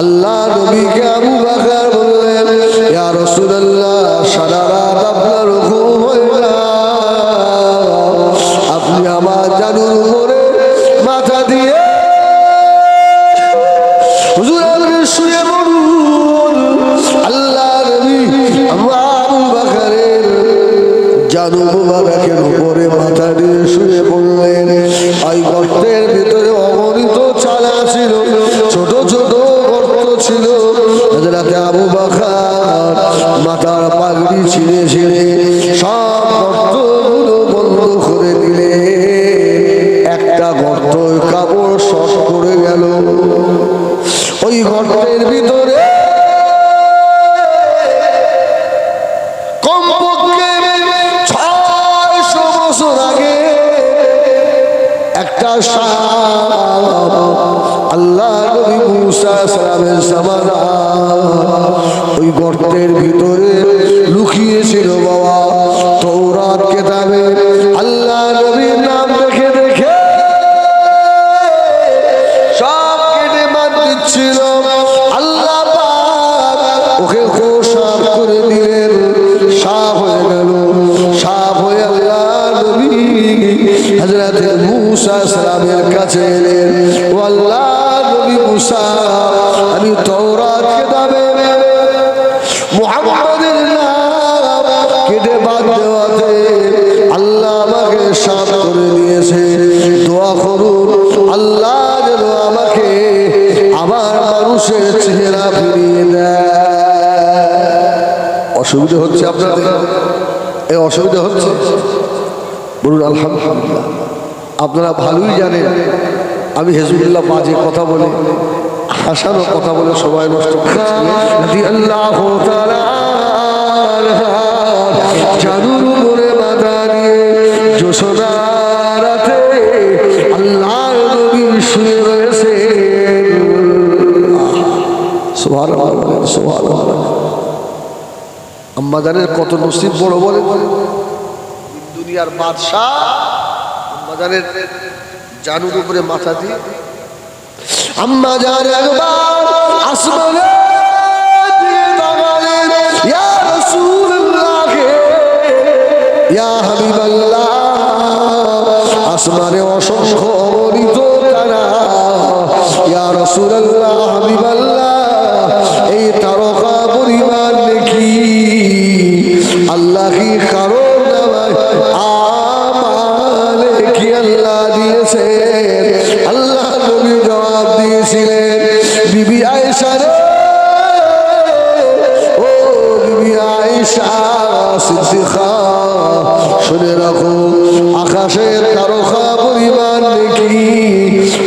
আল্লাহ নবীকে আবু বকর বললেন, ইয়া রাসূলুল্লাহ, সারা রাত আপনার ঘুম হয় না, আপনি আমার জানুর উপরে মাথা দিয়ে হুজুর আপনি শুয়ে পড়ুন। আল্লাহ নবী আবু বকরের জানু মুবারকের উপরে মাথা দিয়ে শুয়ে পড়লেন। ওই গর্তের ভিতরে অগণিত চালা ছিল, ছোট ছোট গর্ত ছিল। হযরত আবু বকর মাথার পাগড়ি ছিঁড়ে ছিঁড়ে সব গর্তগুলো বন্ধ করে দিলে। একটা গর্ত কাপড় শর্ট করে গেল। ওই গর্তের ভিতরে কমপক্ষে 600 বছর আগে একটা সাপ আল্লাহ নবী মুসা সালামের জামানা ওই গর্তের ভিতরে লুকিয়েছিল। বাবা, তাওরাত কিতাবে আল্লাহ নবীর নাম দেখে দেখে সব কেটে বাদ দিচ্ছিল। আল্লাহ পাক ওকে সাফ করে দিলেন, সাফ হয়ে গেল। সাফ হয়ে আল্লাহ নবী হযরত মুসা সালামের কাছে এলেন। ও আল্লাহ নবী মুসা, আমি তাওরাত কিতাবে মুহাম্মাদের নাম কেটে বাদ দেওয়াতে আল্লাহ আমাকে সাফ করে দিয়েছে। দোয়া করুন আল্লাহ যেন আমাকে আবার মানুষের চেহারা ফিরিয়ে দেয়। অসুবিধা হচ্ছে আপনাদের? এই অসুবিধা হচ্ছে? বলুন আলহামদুলিল্লাহ। আপনারা ভালোই জানেন আমি হিজবুল্লাহ বাজে কথা বলে, হাসানো কথা বলে সময় নষ্ট করছি। আল্লাহ জাদুর উপরে মাথা নিয়ে যশোদা রাতে আল্লাহ নবী শুয়ে রয়েছে। সুবহানাল্লাহ, সুবহানাল্লাহ। আম্মা জানের কত নসিব বড় বলে, দুনিয়ার বাদশাহ আম্মা জানের জানুর উপরে মাথা দিয়ে। আম্মা জান একবার আসমানে দিয়ে তাকালেন, ইয়া রাসূলুল্লাহ, ইয়া হাবিবাল্লাহ। আসমানে অসংখ্য অগণিত তারা। ইয়া রাসূলুল্লাহ, হাবিবাল্লাহ, এই তারকা পরিমাণ দেখি আল্লাহ কি কারণ আমালে কি আল্লাহ দিয়েছে? আল্লাহ নবী জবাব দিয়েছিলেন, বিবি আয়েশা রে, ও বিবি আয়েশা সিদ্দিকা, শুনে রাখো, আকাশের তারকা পরিমাণ দেখি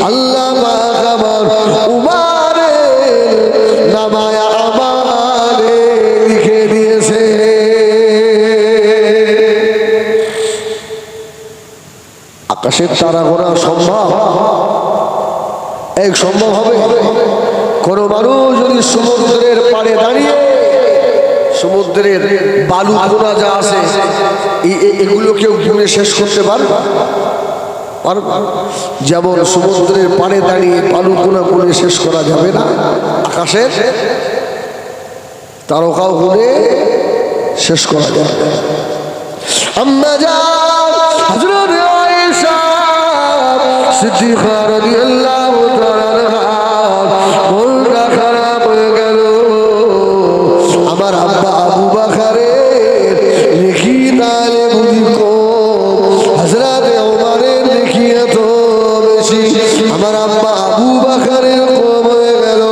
আল্লাহ পাক আমার উমারের নামায়া আমালে লিখে দিয়েছে। আকাশের তারা গোনা সম্ভব? এক সম্ভব হবে? কোন মানুষ যদি সমুদ্রের পাড়ে দাঁড়িয়ে সমুদ্রের বালু কোনা যা আছে এগুলো কেউ গুনে শেষ করতে পারবে? যেমন সমুদ্রের পাড়ে দাঁড়িয়ে বালু কোনা গুনে শেষ করা যাবে না, আকাশের তারকাও গুনে শেষ করা যাবে। আম্মা জান হযরত আয়েশা সিদ্দিকা রাদিয়াল্লাহু তাআলা মনটা খারাপ হয়ে গেল। আমার আব্বা আবু বকরের নেকি তাহলে বুঝি কম, হযরত ওমরের নেকি এত বেশি, আমার আব্বা আবু বকরের কম হয়ে গেল।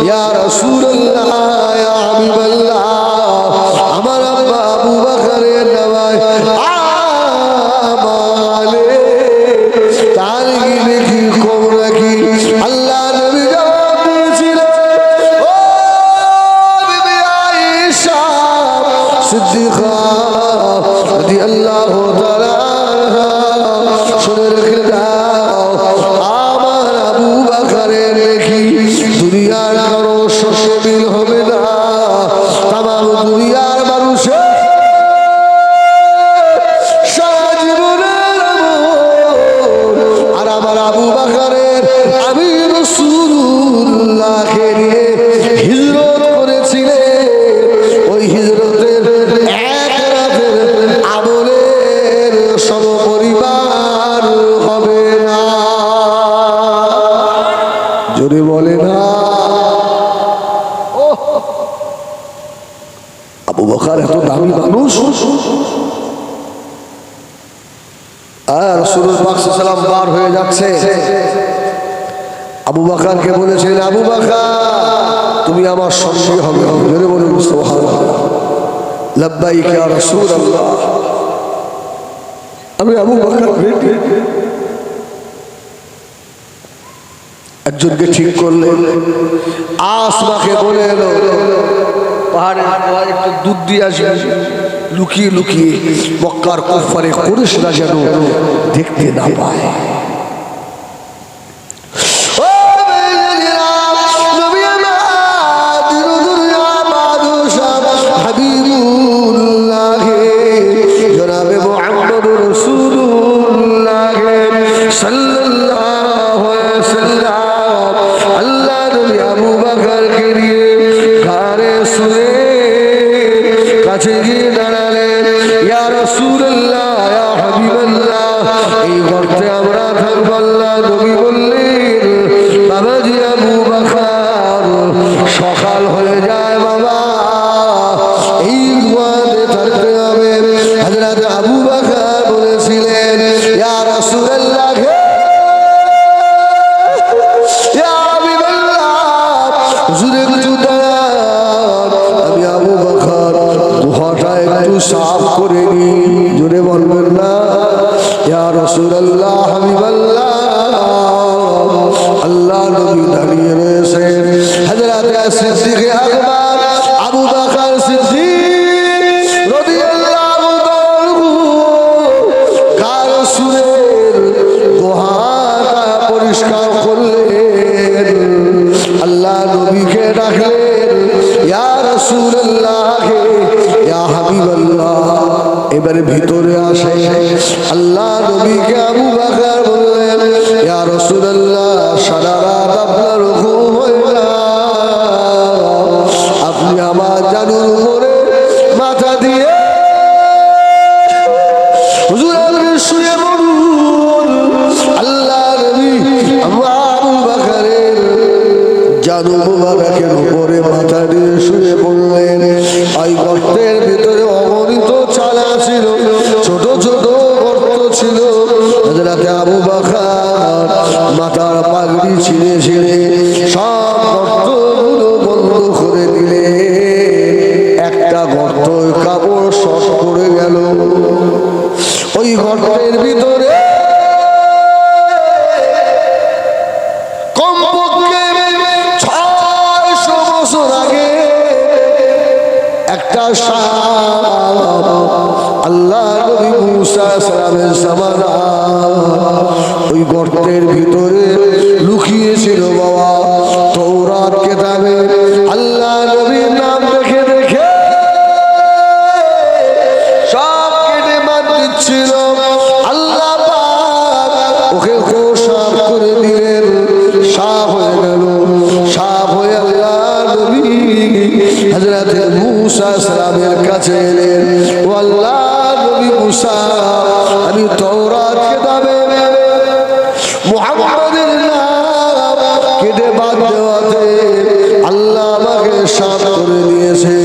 ইয়া রাসূলুল্লাহ, ইয়া হাবিবাল্লাহ, আমার আব্বা আবু বকরের নামায় আমালে তার কি নেকি কম নাকি? আল্লাহ নবী জবাব দিয়েছিলেন, ও বিবি আয়েশা সিদ্দিকা রাদিয়াল্লাহু তাআলা আনহা, শুনে রেখে দাও, আমার আবু বকরের নেকি দুনিয়ার কারো সঙ্গে মিল হবে না। তাম দুনিয়ার মানুষের সারা জীবনের আর আমার আবু বকরের আমি রাসূলুল্লাহকে নিয়ে আর রাসূলুল্লাহ পাক সাল্লাল্লাহু আলাইহি ওয়াসাল্লাম বার হয়ে যাচ্ছে। আবু বকরকে বলেছিলেন, আবু বকর তুমি আমার সঙ্গী হবে। জোরে বলুন সুবহানাল্লাহ। লাব্বাইক ইয়া রাসূলুল্লাহ। আমি আবু বকর রেডি। একজনকে ঠিক করলেন, আসমাকে বলে এলো পাহাড়ের একটু দুধ দিয়ে আসবে, লুকিয়ে লুকিয়ে মক্কার কুফারে কুরাইশরা যেন দেখতে না পায়। সাফ করে নি, জোরে বলবেন না ইয়া রাসূলুল্লাহ হাবিবাল্লাহ। আল্লাহ নবী দাঁড়িয়ে রয়েছেন। হযরত সিদ্দিক আকবর আবু বকর সিদ্দিক রাদিয়াল্লাহু তাআলা কার সুরের দোহাটা পরিষ্কার করলেন। আল্লাহ নবীকে ডাকলেন, ইয়া রাসূলুল্লাহ ইয়া হাবিবাল্লাহ। এবারে ভিতরে আসে। আল্লাহ নবীকে আবু বকর বললেন, ইয়া রাসূলুল্লাহ সারা রাত আপনার ঘুম হয় না, আপনি আমার জানুর উপরে মাথা দিয়ে হুজুরের শুয়ে পড়ুন। আল্লাহ নবী আবু বকরের জানু মুবারকের উপরে মাথা দিয়ে শুয়ে পড়লেন। ওই গর্তের ভিতরে অগণিত চালা ছিল, ছোট ছোট গর্ত ছিল। হযরত আবু বকর মাথার পাগড়ি ছিঁড়ে ছিঁড়ে সব গর্তগুলো বন্ধ করে দিলে। একটা গর্ত কাপড় শর্ট করে গেল। ওই গর্তের ভিতরে কমপক্ষে 600 বছর আগে একটা সাপ আল্লাহ নবী মুসা সালামের জামানা ওই গর্তের ভিতরে লুকিয়েছিল। বাবা তাওরাত কিতাবে আল্লাহ নবীর নাম দেখে দেখে সব কেটে বাদ দিচ্ছিল। আল্লাহ পাক ওকে সাফ করে দিলেন, সাফ হয়ে গেল। সাফ হয়ে আল্লাহ নবী হযরত মুসা সালামের কাছে এলেন। ও আল্লাহ নবী মুসা, আমি তাওরাত কিতাবে মুহাম্মাদের নাম কেটে বাদ দেওয়াতে আল্লাহ আমাকে সাফ করে দিয়েছে।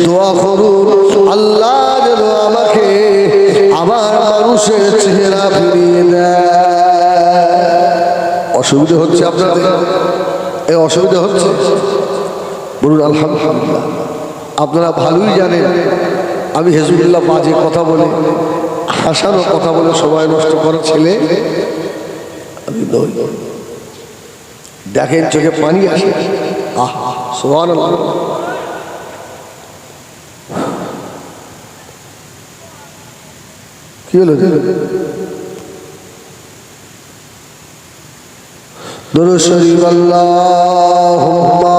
দোয়া করুন আল্লাহ যেন আমাকে আমার মানুষের চেহারা ফিরিয়ে দেয়। অসুবিধা হচ্ছে আপনাদের? এই অসুবিধা হচ্ছে? বলুন আলহামদুলিল্লাহ। আপনারা ভালোই জানেন আমি হিজবুল্লাহ বাজে কথা বলে, হাসানো কথা বলে সময় নষ্ট করার ছেলে আমি নই। দেখেন চোখে পানি আসে। আহা সুবহানাল্লাহ। কি হলো? দুরূদ শরীফ আল্লাহুম্মা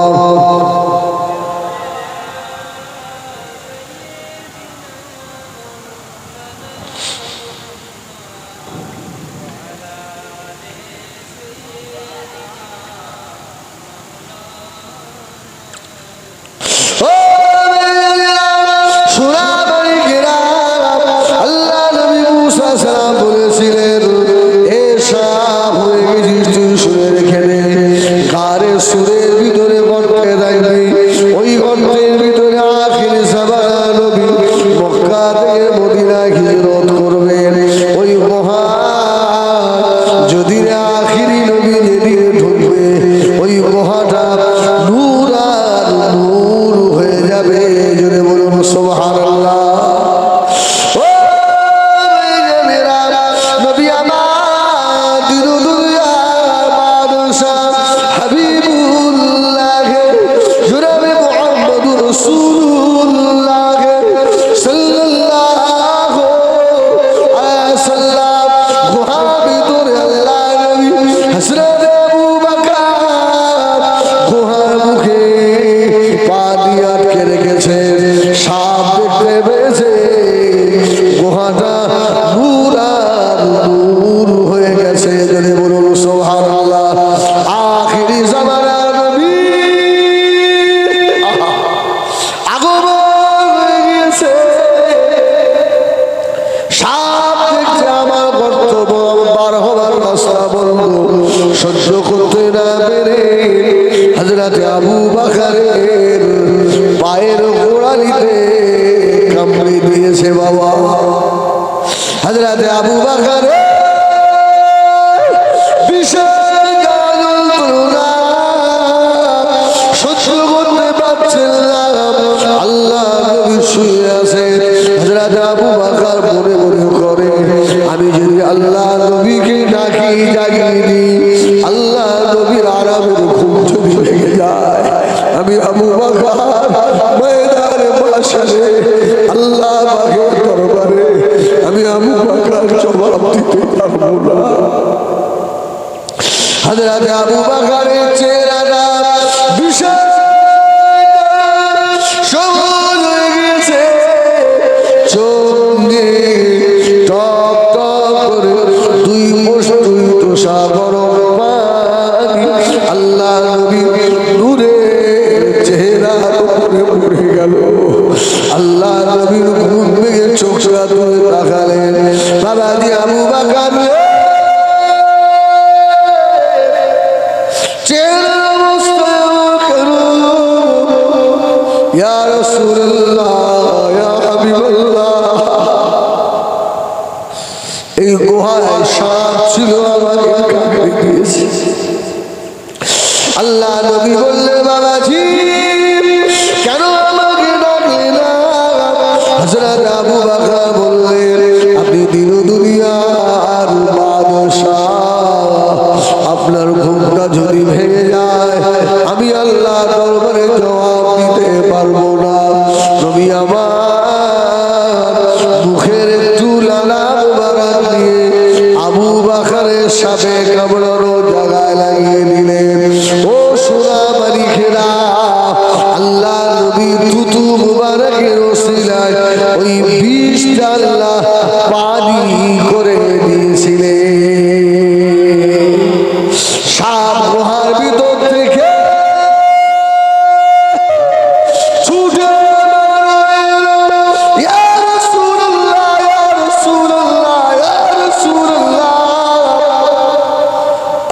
বলেছিলেন, এ সাপ হয়ে গেছিস তুই, শুনে রেখে দে। গারে সুরের ভিতরে গর্তে বকরের পায়ের গোড়ালিতে কামড়ে দিয়েছে বাবা। হযরত আবু বকর সহ্য করতে পারছেন না, আল্লাহ নবী শুয়ে আছে। হযরত আবু বকর মনে মনে করে, আমি যদি আল্লাহ নবীকে ডাকি জাগিয়ে দিই, আল্লাহ নবীর আরামের ঘুম যদি ভেঙে যায়, আমি আবু বকর ময়দানে মাশারে আল্লাহ পাকের দরবারে আমি আবু বকর জবাব দিতে পারবো না। হযরত আবু বকরের চেহারাটা বিশাল সবুজ হয়ে গেছে, চোখ দিয়ে টপ টপ করে দুই তোষা গরম পানি আল্লাহ নবীর নূরের চেহারা উপরে পড়ে গেল। আল্লাহ নবীর ঘুম ভেঙে চোখ তুলে তাকালেন, বাবাজি আবু বকর ইয়া রাসূলুল্লাহ, ইয়া হাবিবাল্লাহ, এই গুহায় সাপ ছিল, আমাকে কামড়ে দিয়েছে। আল্লাহ নবী বললেন, বাবাজি কেন আমাকে ডাকলে না? হযরত আবু বকর বললেন, আপনি দিন দুনিয়ার বাদশাহ, আপনার ঘুমটা যদি ভেঙে যায় আমি আল্লাহ দরবারে জবাব দিতে পারবো না। নবী আমার মুখের একটু লালা মুবারক দিয়ে আবু বকরের সাথে কামড়ানো জায়গায় লাগিয়ে দিলেন। ও সোনা মালিকেরা, আল্লাহ নবীর থুতু মুবারকের ওসিলায় ওই বিষটা আল্লাহ পানি করে দিয়েছিলেন। সাপ গুহার ভিতর থেকে ছুটে ইয়া রাসূলুল্লাহ, ইয়া রাসূলুল্লাহ, ইয়া রাসূলুল্লাহ।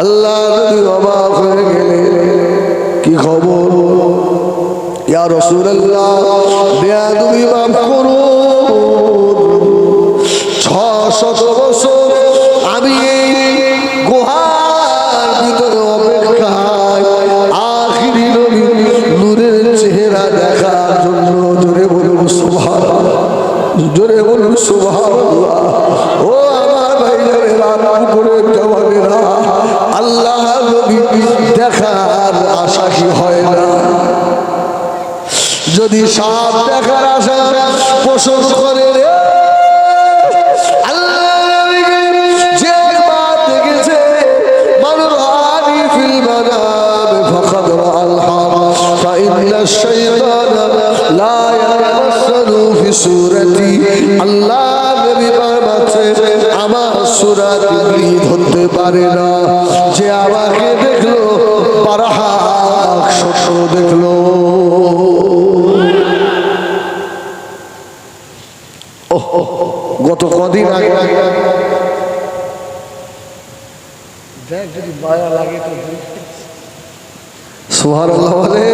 আল্লাহ নবী অবাক হয়ে গেলেন, কি খবর? ইয়া রাসূলুল্লাহ, বেয়াদবি মাফ করুন, 600 বছর আমি এই গুহার ভিতরে অপেক্ষায় আখিরি নবীর নূরের চেহারা দেখার জন্য। জোরে বলুন সুবহানাল্লাহ, জোরে বলুন সুবহানাল্লাহ। ও আমার ভাইজানেরা, রামপুরের জওয়ানেরা, আল্লাহ নবী দেখার আশা কি হয় না? যদি সাপ দেখার আশা পোষণ করে রে, আমার সূরাত ধরতে পারে না, যে আমাকে দেখলো বারহাক স্বপ্ন দেখলো। গত কদিন আগে দেখ, যদি মায়া লাগে তো সুবহানাল্লাহ বলে।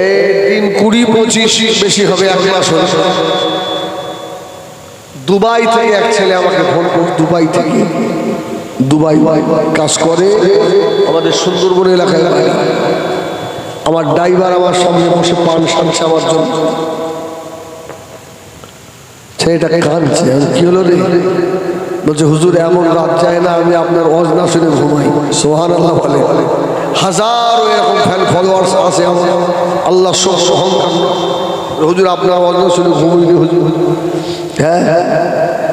এই দিন 20-25 বেশি হবে, 1 মাস হল। দুবাই থেকে এক ছেলে আমাকে ফোন করে, দুবাই কাজ করে আমাদের সুন্দরবন এলাকায়। আমার ড্রাইভার আমার সামনে বসে পান সানছে আমার জন্য। ছেলেটা কাঁদছে, কি হলো রে? বলছে হুজুর এমন রাত যায় না আমি আপনার ওয়াজ না শুনে ঘুমাই। সুবহানাল্লাহ বলে। হাজারো এরকম ফ্যান ফলোয়ার্স আছে আমার, আল্লাহ সব অহংকার। হুজুর আপনার ওয়াজ না শুনে ঘুমাইনি হুজুর। হ্যাঁ,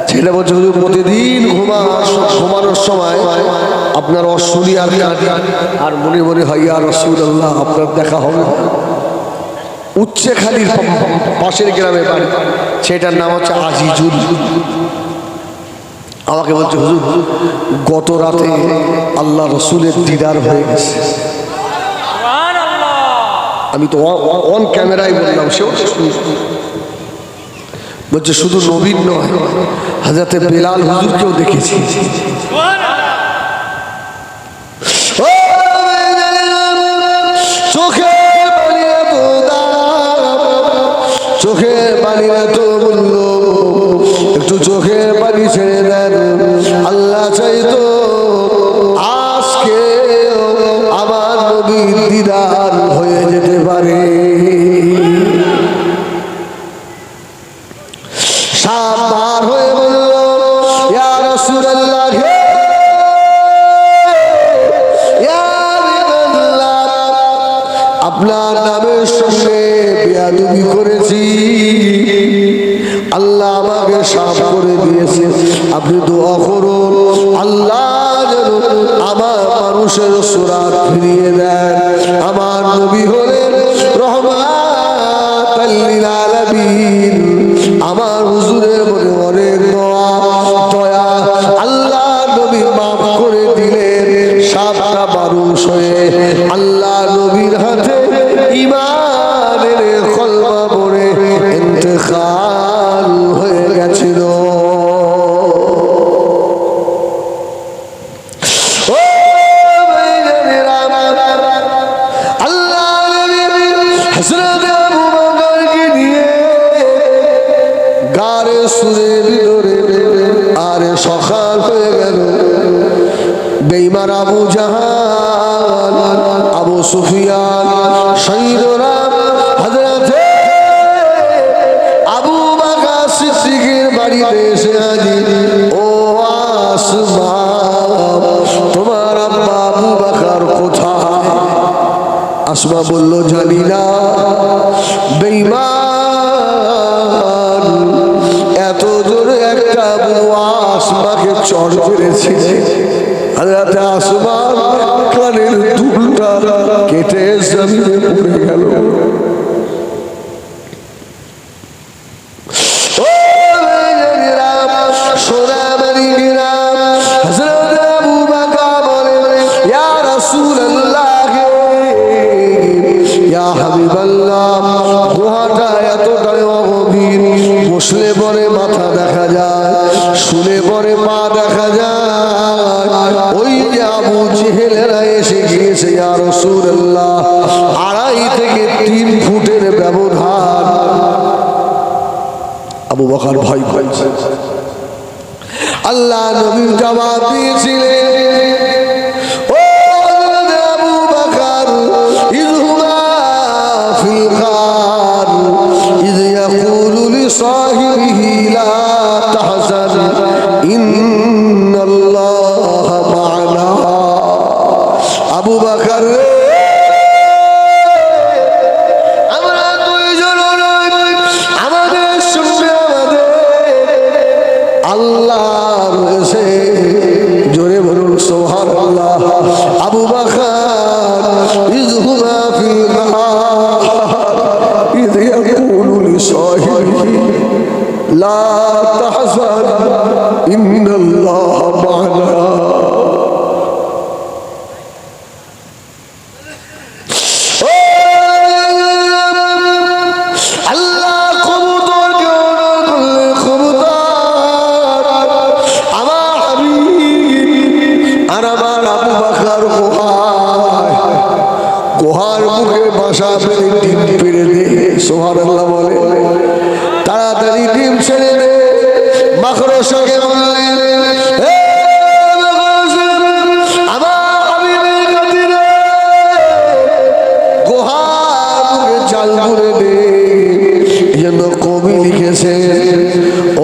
ছেলে বলছে হুজুর প্রতিদিন ঘুমানোর সময় আপনার অশুনি আর কাঁদি, আর মনে মনে হয় ইয়া রাসূলুল্লাহ আপনার দেখা হবে। উচ্চে খালির পাশের গ্রামে বাড়ি, সেটার নাম হচ্ছে আজিজুল। আমাকে বলছে হুজুর গত রাতে আল্লাহ রসুলের দিদার হয়ে গেছে। আমি তো অন ক্যামেরায় বললাম, সেও বলছে শুধু নবীন নয়, হযরতে বেলাল হুজুরকেও দেখেছি। নবীর দিদার হয়ে যেতে পারে। সাপ বার হয়ে বলল, ইয়া রাসূলুল্লাহ, আপনার নামের সঙ্গে বেয়াদবি করেছি, আল্লাহ আমাকে সাফ করে দিয়েছে, আপনি দোয়া করুন আল্লাহ যেন আমার মানুষের সুরাত ফিরিয়ে দেন। আমার নবী হলেন রহমাতাল লিল আলামিন, আমার হুজুরের মনে অনেক দয়া, আল্লাহ নবী মাফ করে দিলেন। সাপটা মানুষ হয়ে আল্লাহ নবীর হাতে ঈমানের কলমা পড়ে ইন্তেকাল হয়ে গেছিল। সকাল হয়ে গেল, বেঈমান আবু জাহাল, আবু সুফিয়ান, শহীদরা হযরতে আবু বকর সিদ্দিকের বাড়িতে এসে হাজির। ও আসমা, তোমার আব্বা আবু বকর কোথায়? আসমা বলল, জানি না। বেঈমান এত জোরে একটা আসমাকে চড় পেরেছে, হযরত আসমান কানের দুলটা কেটে জমিনে পড়ে গেল। বসলে পরে মাথা দেখা যায়, শুলে পরে পা দেখা যায়। ওই যে আবু জেহেলেরা এসে গিয়েছে, ইয়া রাসূলুল্লাহ, 2.5 থেকে 3 ফুটের ব্যবধান। আবু বকর ভয় পাইছে। আল্লাহ নবী জবাব দিয়েছিলেন, ও আবু বকর, ইযহুমা ফিল গার ইয ইয়াকুলু লিসাহিবিহি লা তাহজান ইন্নাল্লাহ মা'না। আবু বকর, আমরা দুইজন আমাদের সঙ্গে আমাদের আল্লাহ রয়েছে। জোরে বলুন সুবহানাল্লাহ। আবু বকর, ইযহুমা ফিল গার ইয ইয়াকুলু লিসাহিবিহি লা তাহজান ইন্নাল্লাহ মা'না। সুবহানাল্লাহ বলে, তাড়াতাড়ি ডিম ছেড়ে দে। মাখরসাকে বললেন, হে মাখরসা, আমার হাবিবের খাতিরে গুহার মুখে জাল করে দে। এই জন্য কবি লিখেছে,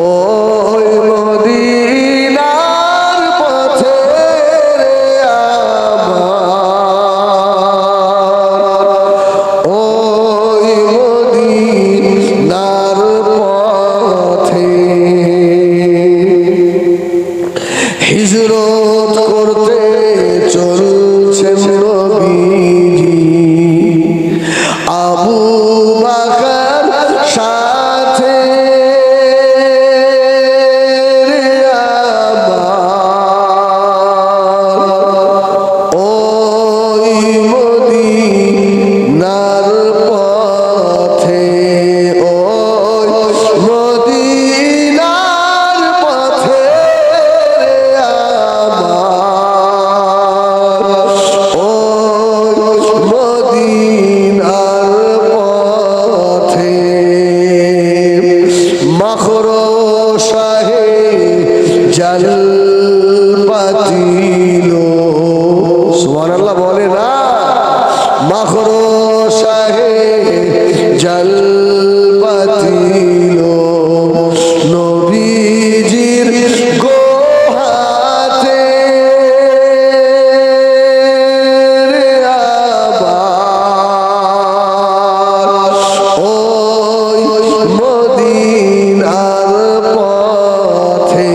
ওই মদিনার পথে রে আমার, ওই মদিনার পথে হিজরত করতে চলছেন নবীজি। আবু বকর মাখরো শাহে জল পাতিলো নবীজির গোহাতে আবার ওই মদিনার পথে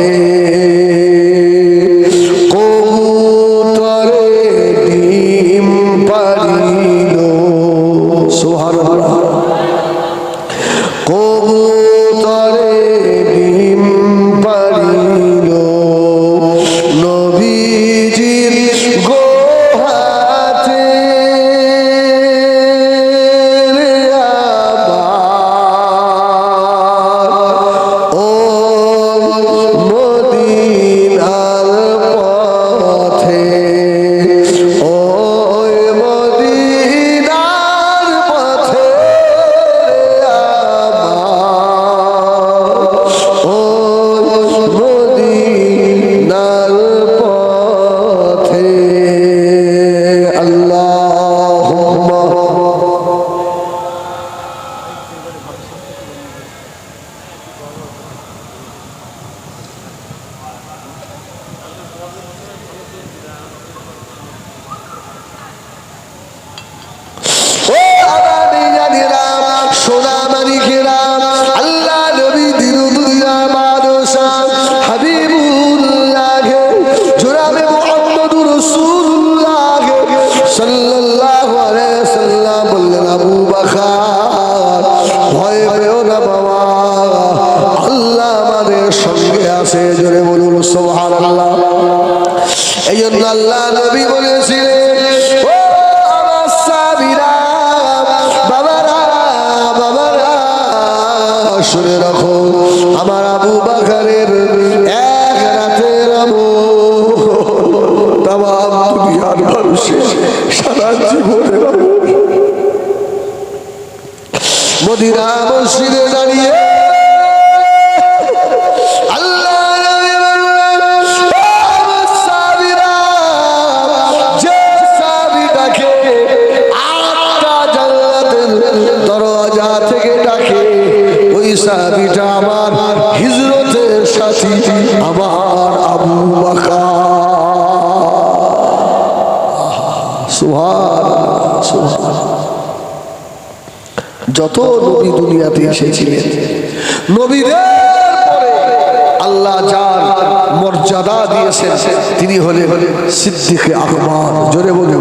কবুতরে ডিম পাড়িল সুবহানাল্লাহ কবুতরে ডিম পাড়িল নবীজির গোহাতে আবার ও মদিনার পথে ওই মদিনার পথে মদিনার পথে আল্লাহুম্মা ও আবাদি জানিরা সোনা মানিকেরা আল্লাহ নবী দিনুদুল্লাহ মাদশা হাবিবুল্লাহ জনাবে মুহাম্মদুর রাসূলুল্লাহ সাল্লাল্লাহু আলাইহি সাল্লাম বললেন আবু বকর ভয় পেও না বাবা আল্লাহ আমাদের সঙ্গে আছে জোরে বলুন সুবহানাল্লাহ এই জন্য আল্লাহ নবী বলেছিলেন ও আমার সাবিরা বাবারা শুনে রাখো আমার আবু বকরের এক রাতের আমল তামাম দুনিয়ার মানুষের সারা জীবনের আমল মদিনা মসজিদে দাঁড়িয়ে আল্লাহ নবী বললেন ও আমার সাবিরা যে সাবিটাকে আটটা জান্নাতের দরজা থেকে ডাকে ওই সাহাবীটা আমার হিজরতের সাথী আমার আবু বকর সুবহানাল্লাহ সুবহানাল্লাহ যত নবী দুনিয়াতে এসেছিলেন নবীদের পরে আল্লাহ যার মর্যাদা দিয়েছেন তিনি হলেন সিদ্দিক আকবর জোরে বলে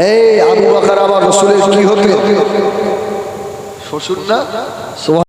এই আবু বকর আমার রাসূলের কি হতেন শ্বশুর না